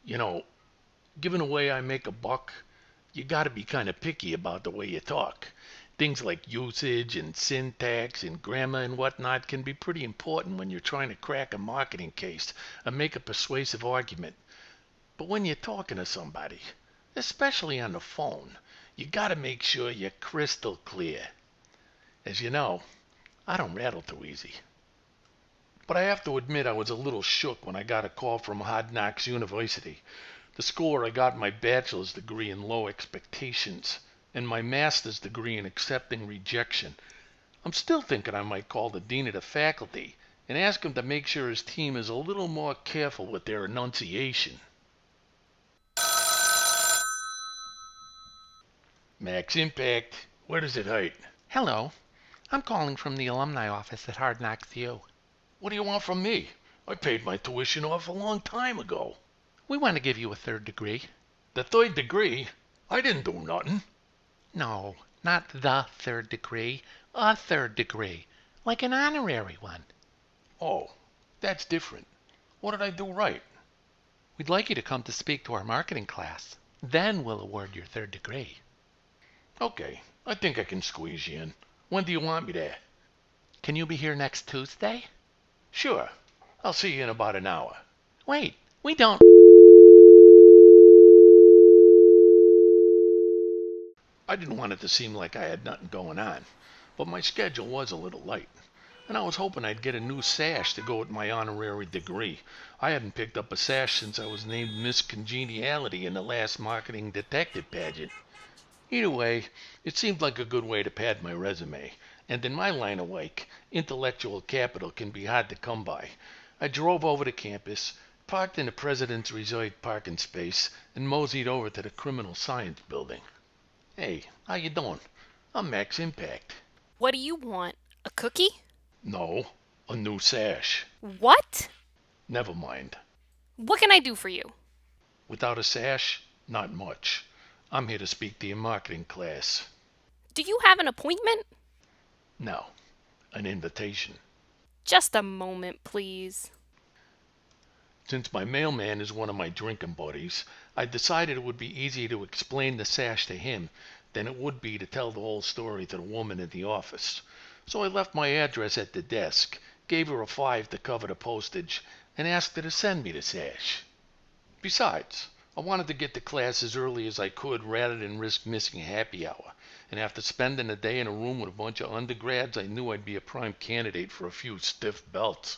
You know, given the way I make a buck, you gotta be kind of picky about the way you talk. Things like usage and syntax and grammar and whatnot can be pretty important when you're trying to crack a marketing case and make a persuasive argument. But when you're talking to somebody, especially on the phone, you gotta make sure you're crystal clear. As you know, I don't rattle too easy. But I have to admit I was a little shook when I got a call from Hard Knocks University. The school where I got my bachelor's degree in low expectations and my master's degree in accepting rejection. I'm still thinking I might call the dean of the faculty and ask him to make sure his team is a little more careful with their enunciation. Max Impact, where does it hurt? Hello. I'm calling from the alumni office at Hard Knocks U. What do you want from me? I paid my tuition off a long time ago. We want to give you a third degree. The third degree? I didn't do nothing. No, not the third degree. A third degree. Like an honorary one. Oh, that's different. What did I do right? We'd like you to come to speak to our marketing class. Then we'll award your third degree. Okay, I think I can squeeze you in. When do you want me there? Can you be here next Tuesday? Sure. I'll see you in about an hour. Wait, we don't. I didn't want it to seem like I had nothing going on, but my schedule was a little light, and I was hoping I'd get a new sash to go with my honorary degree. I hadn't picked up a sash since I was named Miss Congeniality in the last marketing detective pageant. Either way, it seemed like a good way to pad my resume, and in my line of work, intellectual capital can be hard to come by. I drove over to campus, parked in the President's Reserved parking space, and moseyed over to the Criminal Science Building. Hey, how you doing? I'm Max Impact. What do you want? A cookie? No, a new sash. What? Never mind. What can I do for you? Without a sash, not much. I'm here to speak to your marketing class. Do you have an appointment? No, an invitation. Just a moment, please. Since my mailman is one of my drinking buddies, I decided it would be easier to explain the sash to him than it would be to tell the whole story to the woman in the office. So I left my address at the desk, gave her a $5 to cover the postage, and asked her to send me the sash. Besides, I wanted to get to class as early as I could rather than risk missing happy hour, and after spending a day in a room with a bunch of undergrads, I knew I'd be a prime candidate for a few stiff belts.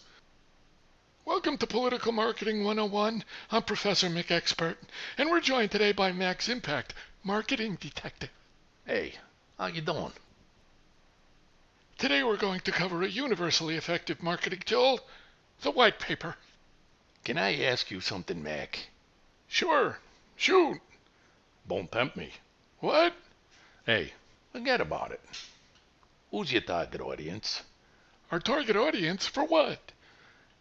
Welcome to Political Marketing 101. I'm Professor McExpert, and we're joined today by Max Impact, Marketing Detective. Hey, how you doing? Today we're going to cover a universally effective marketing tool, the white paper. Can I ask you something, Mac? Sure, shoot. Don't tempt me. What? Hey, forget about it. Who's your target audience? Our target audience for what?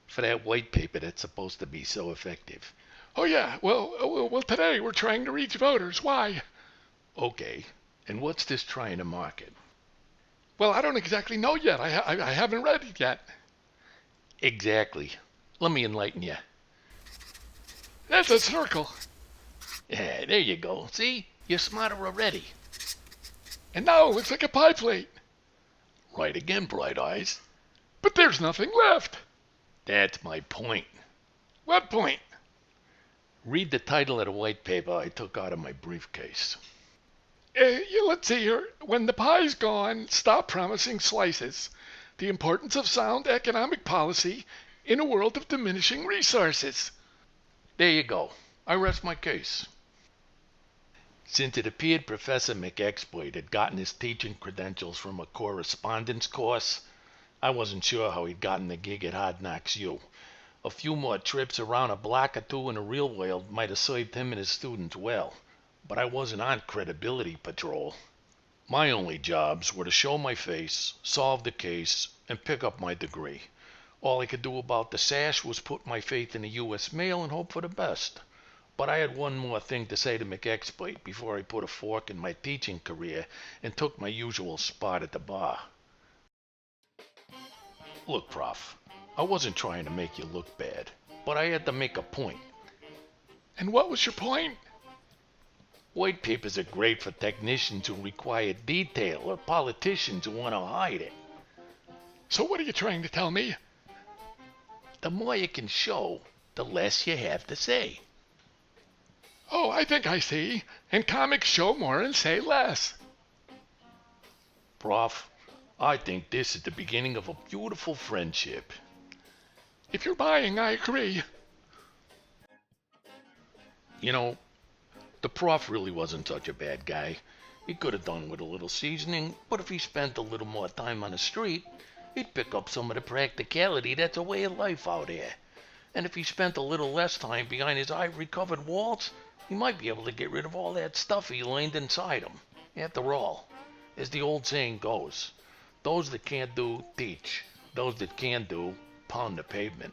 For that white paper that's supposed to be so effective. Oh yeah, well today we're trying to reach voters. Why? Okay, and what's this trying to market? Well, I don't exactly know yet. I haven't read it yet. Exactly. Let me enlighten you. That's a circle. Yeah, there you go. See? You're smarter already. And now it looks like a pie plate. Right again, Bright Eyes. But there's nothing left. That's my point. What point? Read the title of the white paper I took out of my briefcase. Let's see here. When the pie's gone, stop promising slices. The importance of sound economic policy in a world of diminishing resources. There you go. I rest my case. Since it appeared Professor McExploit had gotten his teaching credentials from a correspondence course, I wasn't sure how he'd gotten the gig at Hard Knocks U. A few more trips around a block or two in the real world might have served him and his students well, but I wasn't on credibility patrol. My only jobs were to show my face, solve the case, and pick up my degree. All I could do about the sash was put my faith in the U.S. mail and hope for the best. But I had one more thing to say to McExploit before I put a fork in my teaching career and took my usual spot at the bar. Look, Prof, I wasn't trying to make you look bad, but I had to make a point. And what was your point? White papers are great for technicians who require detail or politicians who want to hide it. So what are you trying to tell me? The more you can show, the less you have to say. Oh, I think I see. And comics show more and say less. Prof, I think this is the beginning of a beautiful friendship. If you're buying, I agree. You know, the prof really wasn't such a bad guy. He could have done with a little seasoning, but if he spent a little more time on the street, he'd pick up some of the practicality that's a way of life out there. And if he spent a little less time behind his ivory-covered walls, he might be able to get rid of all that stuff he learned inside him. After all, as the old saying goes, those that can't do, teach. Those that can do, pound the pavement.